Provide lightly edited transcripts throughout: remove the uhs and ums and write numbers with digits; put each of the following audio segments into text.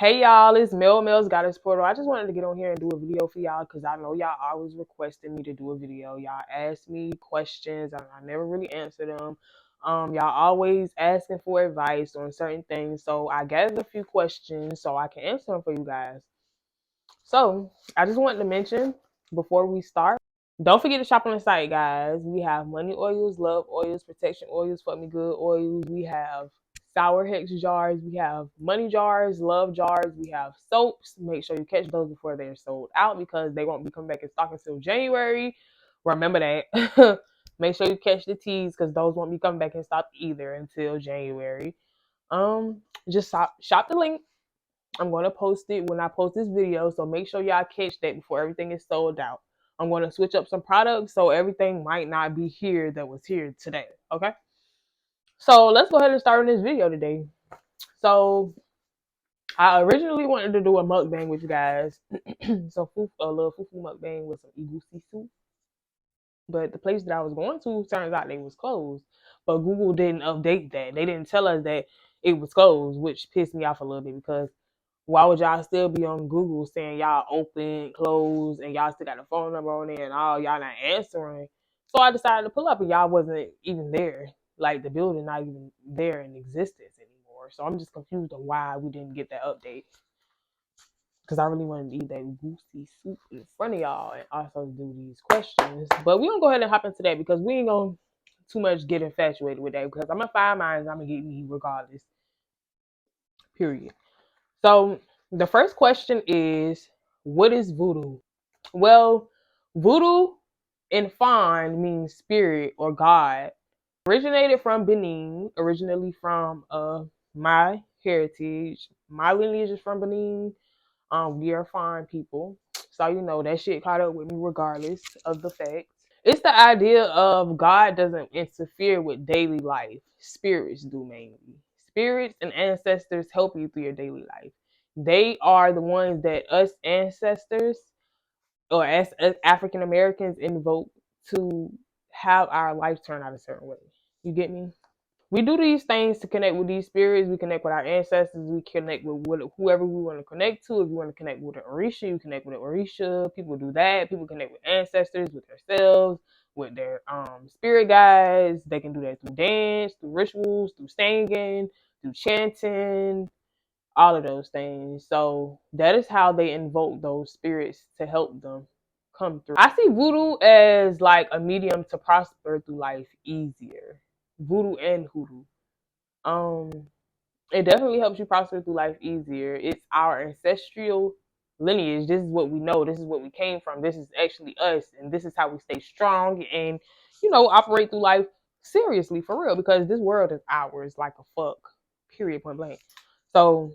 Hey y'all, it's Mel's Goddess Portal. I just wanted to get on here and do a video for y'all because I know y'all always requesting me to do a video. Y'all ask me questions and I never really answer them. Y'all always asking for advice on certain things. So I gathered a few questions so I can answer them for you guys. So I just wanted to mention before we start, don't forget to shop on the site, guys. We have money oils, love oils, protection oils, fuck me good oils. We have sour hex jars. We have money jars, love jars. We have soaps. Make sure you catch those before they're sold out because they won't be coming back in stock until January. Remember that. Make sure you catch the teas because those won't be coming back in stock either until January. Just shop the link. I'm going to post it when I post this video, so make sure y'all catch that before everything is sold out. I'm going to switch up some products, so everything might not be here that was here today, okay? So let's go ahead and start on this video today. So I originally wanted to do a mukbang with you guys. So a little fufu mukbang with some igusi soup. But the place that I was going to, turns out they was closed. But Google didn't update that. They didn't tell us that it was closed, which pissed me off a little bit because why would y'all still be on Google saying y'all open, closed, and y'all still got a phone number on there and all, y'all not answering? So I decided to pull up and y'all wasn't even there. Like the building not even there in existence anymore. So I'm just confused on why we didn't get that update. Because I really wanted to eat that goosey soup in front of y'all and also do these questions. But we're going to go ahead and hop into that because we ain't going to too much get infatuated with that because I'm going to find mine and I'm going to get me regardless. Period. So the first question is, what is voodoo? Well, voodoo in Fon means spirit or God. Originated from Benin, originally from my heritage. My lineage is from Benin. We are fine people. So you know that shit caught up with me regardless of the facts. It's the idea of God doesn't interfere with daily life. Spirits do mainly. Spirits and ancestors help you through your daily life. They are the ones that us ancestors or as African Americans invoke to have our life turn out a certain way. You get me? We do these things to connect with these spirits. We connect with our ancestors. We connect with whoever we want to connect to. If you want to connect with an Orisha, you connect with an Orisha. People do that. People connect with ancestors, with themselves, with their spirit guides. They can do that through dance, through rituals, through singing, through chanting, all of those things. So that is how they invoke those spirits to help them come through. I see voodoo as like a medium to prosper through life easier. Voodoo and hoodoo. Um, it definitely helps you prosper through life easier. It's our ancestral lineage. This is what we know. This is what we came from. This is actually us, and this is how we stay strong and operate through life seriously for real because this world is ours like a fuck. Period. Point blank. So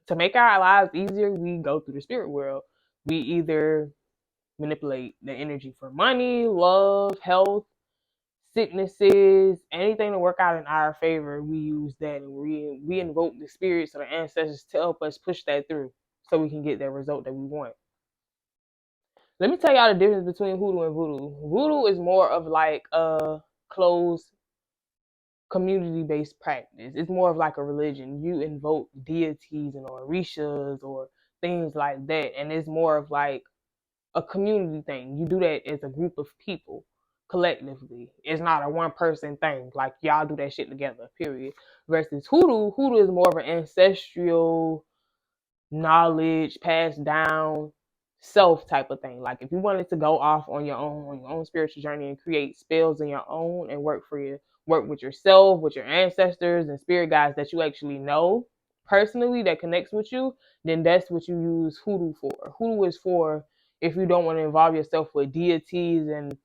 to make our lives easier, we go through the spirit world. We either manipulate the energy for money, love, health, sicknesses, anything to work out in our favor. We use that and we invoke the spirits or the ancestors to help us push that through so we can get that result that we want. Let me tell y'all the difference between hoodoo and voodoo. Voodoo is more of like a closed community-based practice. It's more of like a religion. You invoke deities and orishas or things like that, and it's more of like a community thing. You do that as a group of people collectively. It's not a one person thing. Like y'all do that shit together, period. Versus hoodoo is more of an ancestral knowledge passed down self type of thing. Like if you wanted to go off on your own spiritual journey and create spells on your own and work with yourself, with your ancestors and spirit guides that you actually know personally that connects with you, then that's what you use hoodoo for. Hoodoo is for if you don't want to involve yourself with deities and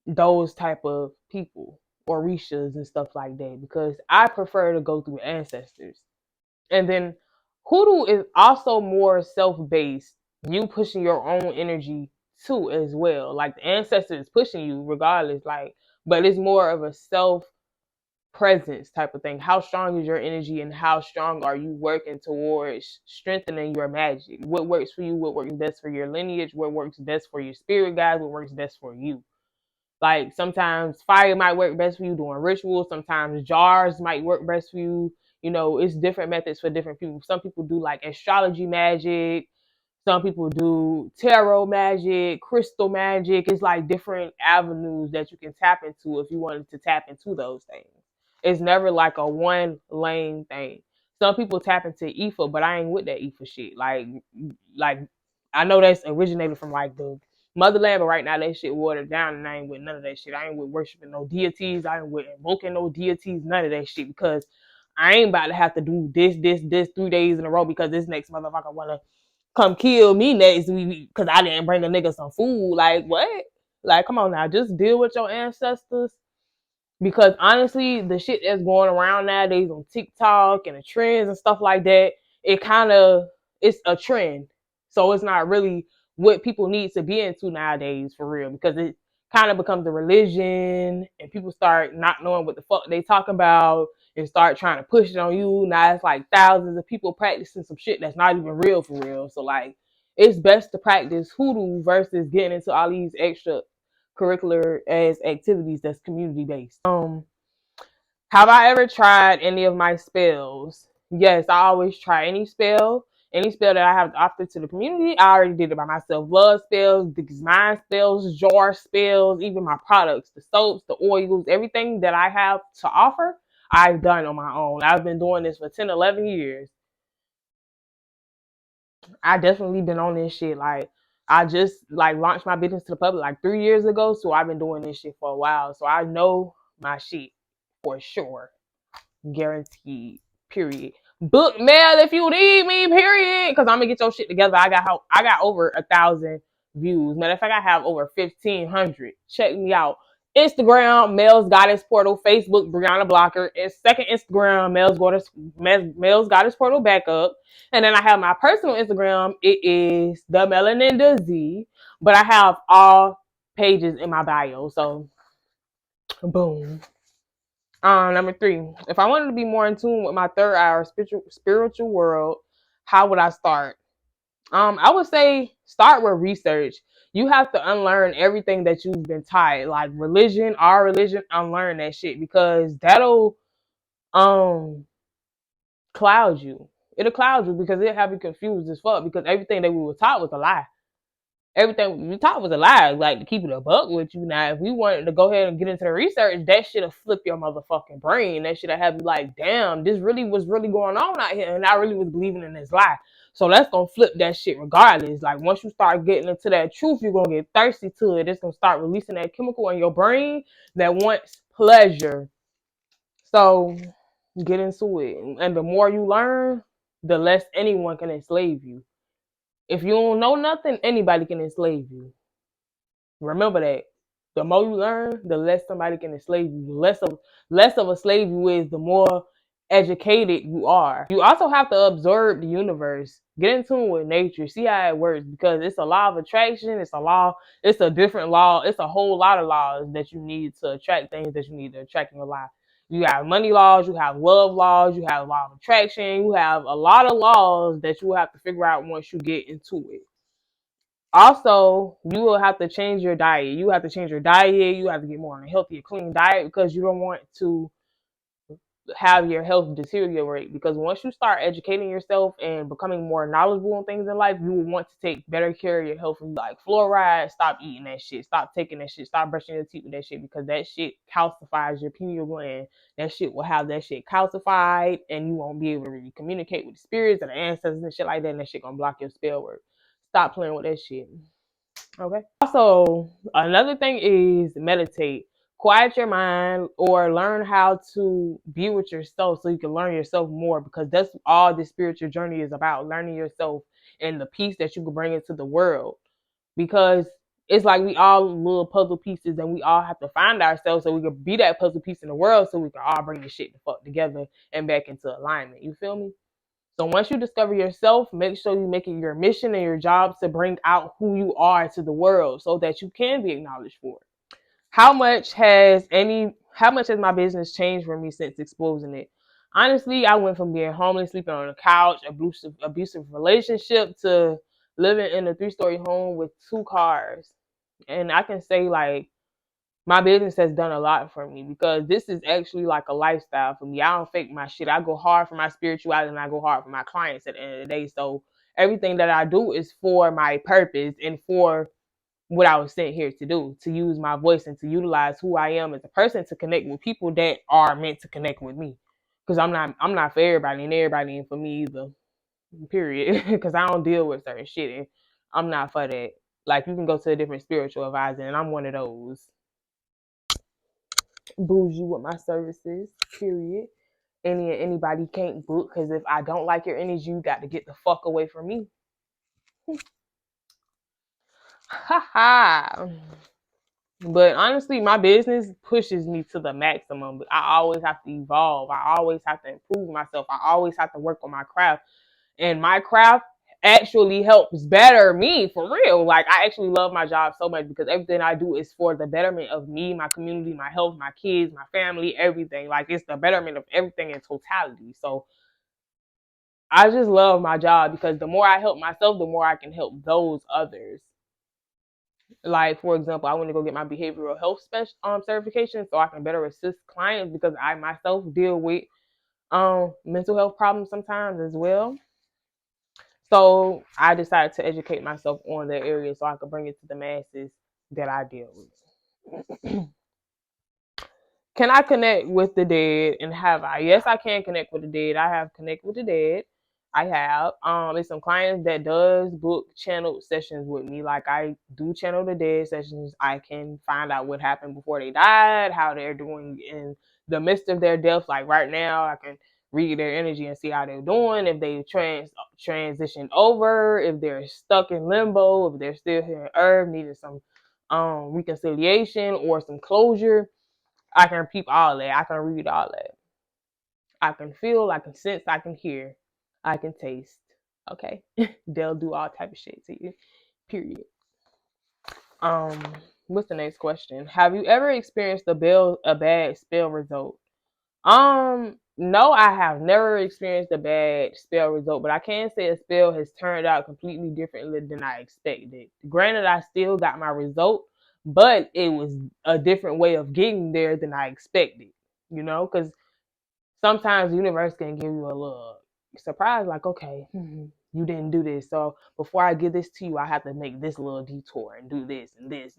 those type of people or rishas and stuff like that, because I prefer to go through ancestors. And then hoodoo is also more self-based. You pushing your own energy too as well. Like the ancestor is pushing you regardless, like, but it's more of a self presence type of thing. How strong is your energy and how strong are you working towards strengthening your magic? What works for you? What works best for your lineage? What works best for your spirit guides? What works best for you? Like sometimes fire might work best for you doing rituals. Sometimes jars might work best for you. You know, it's different methods for different people. Some people do like astrology magic. Some people do tarot magic, crystal magic. It's like different avenues that you can tap into if you wanted to tap into those things. It's never like a one lane thing. Some people tap into ether, but I ain't with that ether shit. Like I know that's originated from like the motherland, but right now that shit watered down, and I ain't with none of that shit. I ain't with worshiping no deities. I ain't with invoking no deities. None of that shit, because I ain't about to have to do this 3 days in a row because this next motherfucker wanna come kill me next week because I didn't bring a nigga some food. Like, what? Like, come on now, just deal with your ancestors. Because honestly, the shit that's going around nowadays on TikTok and the trends and stuff like that, it's a trend. So it's not really what people need to be into nowadays for real, because it kind of becomes a religion and people start not knowing what the fuck they talk about and start trying to push it on you. Now it's like thousands of people practicing some shit that's not even real for real. So like, it's best to practice hoodoo versus getting into all these extra curricular as activities that's community based. Have I ever tried any of my spells? Yes, I always try any spell. Any spell that I have offered to the community, I already did it by myself. Blood spells, design spells, jar spells, even my products, the soaps, the oils, everything that I have to offer, I've done on my own. I've been doing this for 10, 11 years. I definitely been on this shit. Like, I just like launched my business to the public like 3 years ago, so I've been doing this shit for a while. So I know my shit for sure, guaranteed. Period. Book mail if you need me. Period. Because I'm gonna get your shit together. I got over 1,000 views. Matter of fact, I have over 1,500. Check me out. Instagram, Males Goddess Portal. Facebook, Brianna Blocker. And second Instagram, Males Goddess Portal backup. And then I have my personal Instagram. It is the Melanin Z. But I have all pages in my bio. So boom. Number 3, if I wanted to be more in tune with my third eye or spiritual world, how would I start? I would say start with research. You have to unlearn everything that you've been taught, like religion, our religion, unlearn that shit, because that'll um cloud you. It'll cloud you because it'll have you confused as fuck, because everything that we were taught was a lie. Everything we taught was a lie. Like, to keep it a buck with you. Now, if we wanted to go ahead and get into the research, that should have flipped your motherfucking brain. That should have you like, damn, this really was really going on out here, and I really was believing in this lie. So that's gonna flip that shit regardless. Like, once you start getting into that truth, you're gonna get thirsty to it. It's gonna start releasing that chemical in your brain that wants pleasure. So get into it. And the more you learn, the less anyone can enslave you. If you don't know nothing, anybody can enslave you. Remember that. The more you learn, the less somebody can enslave you. The less of a slave you is, the more educated you are. You also have to observe the universe. Get in tune with nature. See how it works, because it's a law of attraction. It's a law. It's a different law. It's a whole lot of laws that you need to attract things that you need to attract in your life. You have money laws. You have love laws. You have law of attraction. You have a lot of laws that you have to figure out once you get into it. Also, you will have to change your diet. You have to change your diet. You have to get more on a healthier, clean diet, because you don't want to have your health deteriorate. Because once you start educating yourself and becoming more knowledgeable on things in life, you will want to take better care of your health. And like fluoride, stop eating that shit. Stop taking that shit. Stop brushing your teeth with that shit, because that shit calcifies your pineal gland. That shit will have that shit calcified, and you won't be able to really communicate with the spirits and the ancestors and shit like that. And that shit gonna block your spell work. Stop playing with that shit. Okay. Also, another thing is meditate. Quiet your mind, or learn how to be with yourself so you can learn yourself more, because that's all this spiritual journey is about, learning yourself and the peace that you can bring into the world. Because it's like we all little puzzle pieces, and we all have to find ourselves so we can be that puzzle piece in the world, so we can all bring the shit the fuck together and back into alignment. You feel me? So once you discover yourself, make sure you make it your mission and your job to bring out who you are to the world so that you can be acknowledged for it. How much has my business changed for me since exposing it? Honestly, I went from being homeless, sleeping on a couch, abusive relationship, to living in a 3-story home with 2 cars. And I can say, like, my business has done a lot for me because this is actually like a lifestyle for me. I don't fake my shit. I go hard for my spirituality and I go hard for my clients at the end of the day. So everything that I do is for my purpose and for what I was sent here to do, to use my voice and to utilize who I am as a person to connect with people that are meant to connect with me. Because I'm not for everybody and everybody ain't for me either. Period. Because I don't deal with certain shit and I'm not for that. Like you can go to a different spiritual advisor and I'm one of those. Bougie with my services. Period. Anybody can't book because if I don't like your energy, you got to get the fuck away from me. Ha ha. But honestly, my business pushes me to the maximum. But I always have to evolve. I always have to improve myself. I always have to work on my craft. And my craft actually helps better me for real. Like I actually love my job so much because everything I do is for the betterment of me, my community, my health, my kids, my family, everything. Like it's the betterment of everything in totality. So I just love my job because the more I help myself, the more I can help those others. Like for example, I want to go get my behavioral health certification so I can better assist clients because I myself deal with mental health problems sometimes as well. So I decided to educate myself on that area so I could bring it to the masses that I deal with. Can I connect with the dead and have I? Yes, I can connect with the dead. I have connected with the dead. I have. It's some clients that does book channel sessions with me. Like I do channel the dead sessions. I can find out what happened before they died, how they're doing in the midst of their death. Like right now, I can read their energy and see how they're doing. If they transitioned over, if they're stuck in limbo, if they're still here on Earth, needing some reconciliation or some closure. I can peep all that. I can read all that. I can feel, I can sense, I can hear, I can taste. Okay. They'll do all type of shit to you. Period. Um, what's the next question? Have you ever experienced a bad spell result? No, I have never experienced a bad spell result, but I can say a spell has turned out completely differently than I expected. Granted, I still got my result, but it was a different way of getting there than I expected. Because sometimes the universe can give you a little surprise, like, okay, you didn't do this. So before I give this to you, I have to make this little detour and do this and this,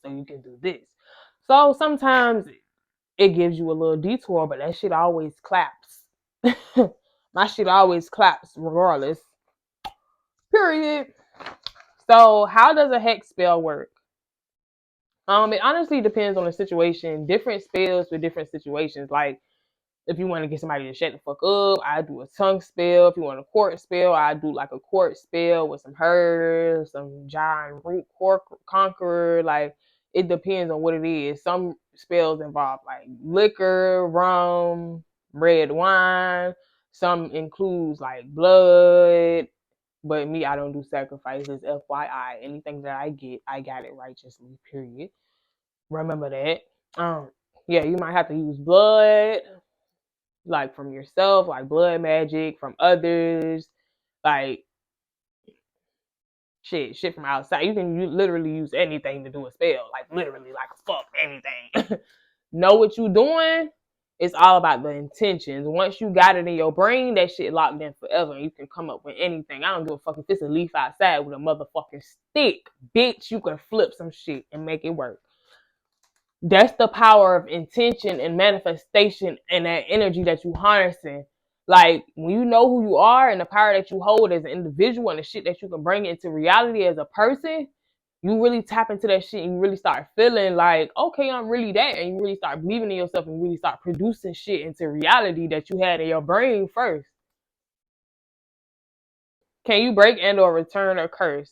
so you can do this. So sometimes it gives you a little detour, but that shit always claps. My shit always claps regardless. Period. So how does a hex spell work? It honestly depends on the situation. Different spells for different situations. Like if you want to get somebody to shut the fuck up, I do a tongue spell. If you want a court spell, I do like a court spell with some herbs, some giant root conqueror. Like it depends on what it is. Some spells involve like liquor, rum, red wine. Some includes like blood. But me, I don't do sacrifices. FYI, anything that I get, I got it righteously. Period. Remember that. Yeah, you might have to use blood like from yourself, like blood magic, from others, like shit from outside. You can literally use anything to do a spell, like literally, like fuck anything. Know what you doing? It's all about the intentions. Once you got it in your brain, that shit locked in forever, and you can come up with anything. I don't give a fuck if it's a leaf outside with a motherfucking stick, bitch. You can flip some shit and make it work. That's the power of intention and manifestation and that energy that you harnessing. Like when you know who you are and the power that you hold as an individual and the shit that you can bring into reality as a person, you really tap into that shit and you really start feeling like, okay, I'm really that. And you really start believing in yourself and really start producing shit into reality that you had in your brain first. Can you break and or return a curse?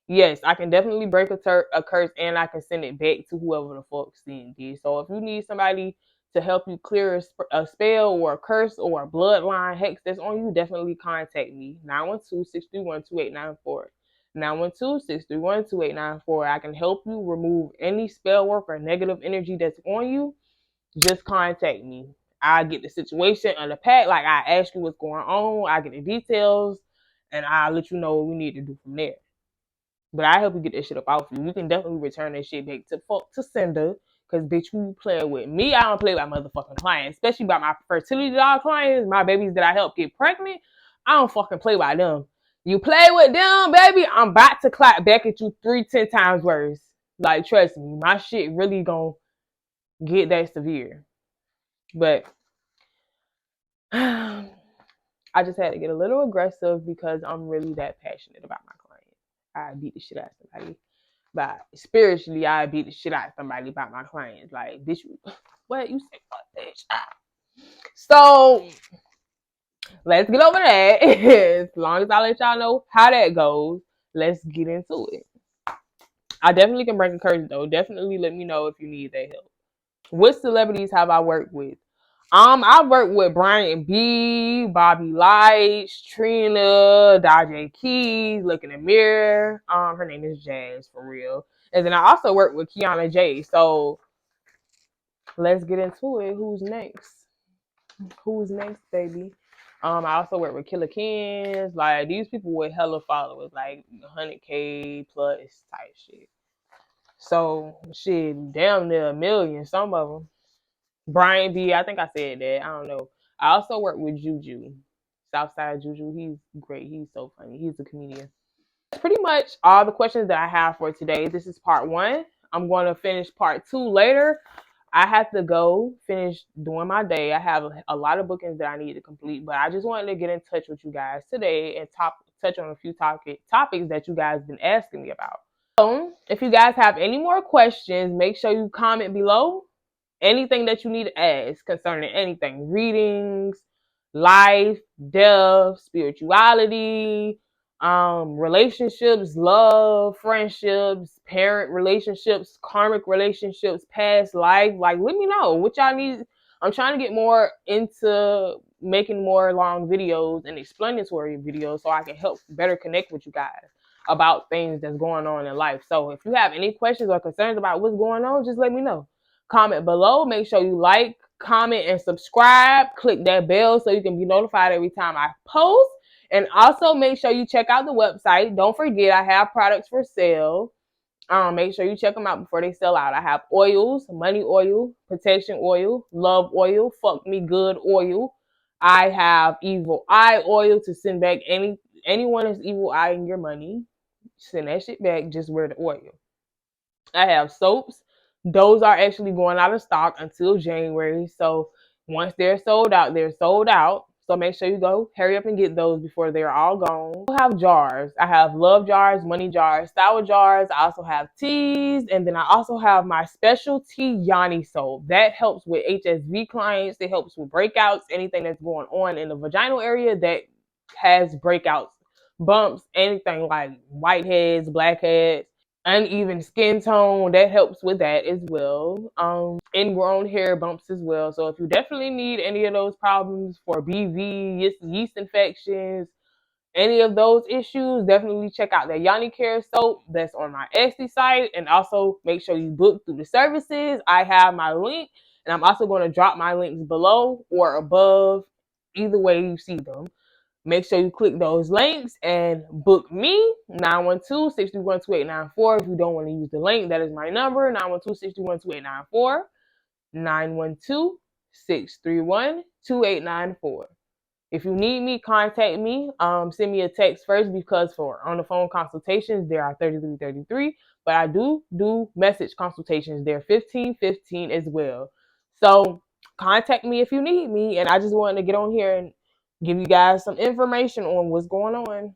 Yes, I can definitely break a curse and I can send it back to whoever the fuck sent it. So if you need somebody to help you clear a spell or a curse or a bloodline hex that's on you, definitely contact me. 912-631-2894. 912-631-2894. I can help you remove any spell work or negative energy that's on you. Just contact me. I get the situation unpacked. Like I ask you what's going on. I get the details and I'll let you know what we need to do from there. But I help you get that shit up off you. You can definitely return that shit back to sender. Because, bitch, you playing with me. I don't play with my motherfucking clients, especially by my fertility dog clients, my babies that I help get pregnant. I don't fucking play by them. You play with them, baby, I'm about to clap back at you 3-10 times worse. Like, trust me, my shit really gonna get that severe. But I just had to get a little aggressive because I'm really that passionate about my clients. I beat the shit out of somebody. But spiritually, I beat the shit out of somebody about my clients. Like, bitch, what you say, fuck, bitch? So let's get over that. As long as I let y'all know how that goes, let's get into it. I definitely can bring encouragement though. Definitely let me know if you need that help. What celebrities have I worked with? I've worked with Brian B, Bobby Lights, Trina, Dajay Keys, Look in the Mirror. Her name is Jazz for real. And then I also worked with Kiana J. So let's get into it. Who's next? Who's next, baby? I also work with Killer Kens. Like, these people with hella followers, like 100K plus type shit. So shit, damn near a million, some of them. Brian B, I think I said that. I don't know. I also work with Juju. Southside Juju. He's great. He's so funny. He's a comedian. That's pretty much all the questions that I have for today. This is part 1. I'm going to finish part 2 later. I have to go finish doing my day. I have a lot of bookings that I need to complete, but I just wanted to get in touch with you guys today and touch on a few topics that you guys been asking me about. So if you guys have any more questions, make sure you comment below. Anything that you need to ask concerning anything, readings, life, death, spirituality, relationships, love, friendships, parent relationships, karmic relationships, past life. Like, let me know what y'all need. I'm trying to get more into making more long videos and explanatory videos so I can help better connect with you guys about things that's going on in life. So if you have any questions or concerns about what's going on, just let me know. Comment below. Make sure you like, comment, and subscribe. Click that bell so you can be notified every time I post. And also make sure you check out the website. Don't forget, I have products for sale. Make sure you check them out before they sell out. I have oils, money oil, protection oil, love oil, fuck me good oil. I have evil eye oil to send back anyone that's evil eyeing your money. Send that shit back. Just wear the oil. I have soaps. Those are actually going out of stock until January. So once they're sold out, they're sold out. So make sure you go hurry up and get those before they're all gone. I have jars. I have love jars, money jars, sour jars. I also have teas. And then I also have my specialty Yanni soap. That helps with HSV clients. It helps with breakouts, anything that's going on in the vaginal area that has breakouts, bumps, anything like whiteheads, blackheads, uneven skin tone, that helps with that as well. Ingrown hair bumps as well. So if you definitely need any of those problems for BV, yeast infections, any of those issues, definitely check out the Yanni Care soap that's on my Etsy site. And also make sure you book through the services. I have my link, and I'm also going to drop my links below or above, either way you see them. Make sure you click those links and book me, 912-631-2894. If you don't want to use the link, that is my number, 912-631-2894, 912-631-2894. If you need me, contact me. Send me a text first because for on the phone consultations, there are 3333, but I do message consultations. They're 1515 as well. So contact me if you need me. And I just wanted to get on here and give you guys some information on what's going on.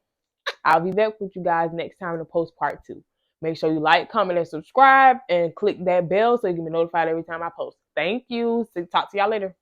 I'll be back with you guys next time to post part 2. Make sure you like, comment, and subscribe, and click that bell so you can be notified every time I post. Thank you. Talk to y'all later.